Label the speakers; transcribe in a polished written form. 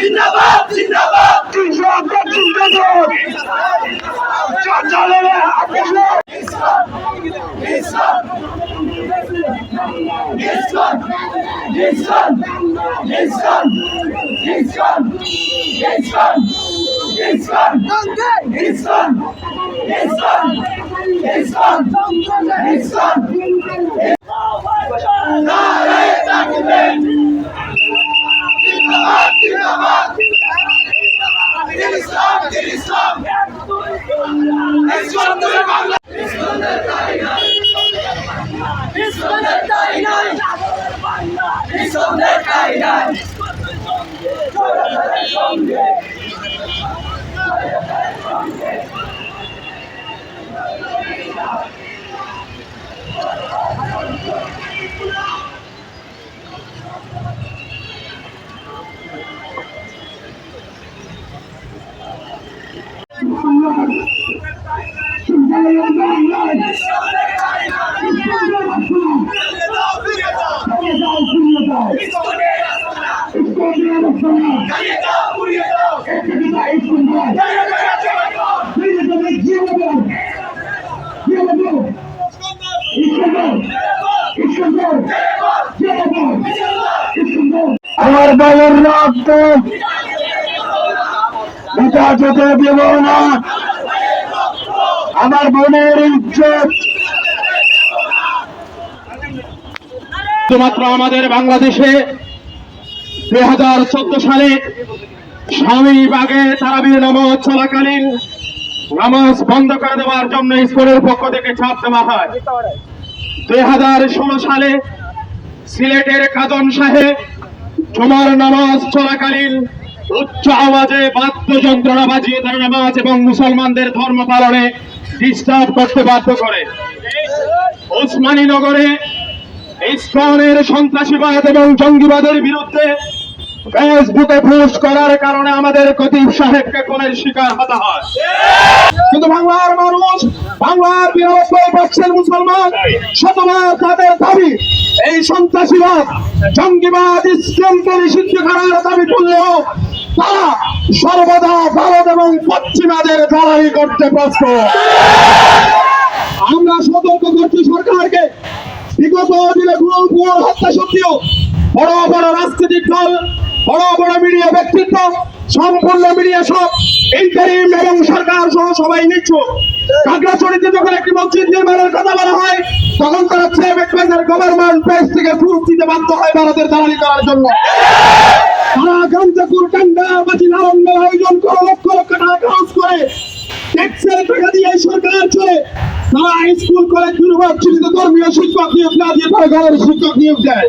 Speaker 1: জিন্দাবাদ জিন্দাবাদ কৃষকদের জিন্দাবাদ চলে ইসলাম ইসলাম ইসলাম ইসলাম ইসলাম ইসলাম ইসলাম ইসলাম ইসলাম ইসলাম ইসলাম ইসলাম নারায়ে তাকবীর জিন্দাবাদ জিন্দাবাদ ইসলাম ইসলাম ইসলাম করে বাংলা ইসলামের কায়দা ইসলামের কায়দা ইসলামের কায়দা চোরাদের সঙ্গে আমার দলের রক্ত এটা যেতে দেব না, আমার বোনের ইজ্জত।
Speaker 2: শুধুমাত্র আমাদের বাংলাদেশে 2014 সালে স্বামীবাগে তারাবির নামাজ চলাকালীন নামাজ বন্ধ করে দেওয়ার জন্য স্কুলের পক্ষ থেকে চাপ দেওয়া হয়। 2016 সালে সিলেটের কাজন শাহে জুমার নামাজ চলাকালীন উচ্চ আওয়াজে বাদ্যযন্ত্রণা বাজিয়ে তারা নামাজ এবং মুসলমানদের ধর্ম পালনে ডিস্টার্ব করতে বাধ্য করে। ওসমানীনগরে ইসলামের সন্ত্রাসীবাদ এবং জঙ্গিবাদের বিরুদ্ধে ফেসবুকে পোস্ট করার কারণে আমাদের খতিব সাহেবকে খুনের শিকার হতে হয়। কিন্তু বাংলার মানুষ, বাংলার 92% মুসলমান শতভাগ তাদের দাবি এই সন্ত্রাসীবাদ জঙ্গিবাদ ইসলামকে নিষিদ্ধ করার দাবি করলেও তারা সর্বদা ভারত এবং পশ্চিমাদের দালালি করতে প্রস্তুত। আমরা সতর্ক করছি সরকারকে, বিগত দিনে গুম হত্যা সত্ত্বেও বড় বড় রাজনৈতিক দল, বড় বড় মিডিয়া ব্যক্তিত্ব, সম্পূর্ণ মিডিয়া সব ইন্টারিম এবং সরকার সহ সবাই নিচ্ছু। খাগড়াছড়িতে যখন একটি মসজিদ নির্মাণের কথা বলা হয় তখন তারা গভর্নমেন্ট পেজ থেকে প্রুফ দিতে বাধ্য হয় ভারতের দালালি করার জন্য। তারা গাঞ্জাপুর টান্ডা বাজি নারঙ্গের আয়োজন করে লক্ষ লক্ষ টাকা খরচ করে ট্যাক্সের টাকা দিয়ে সরকার চলে। তারা স্কুল কলেজ ইউনিভার্সিটিতে ধর্মীয় শিক্ষক নিয়োগ না দিয়ে তারা ঘরের শিক্ষক নিয়োগ দেয়।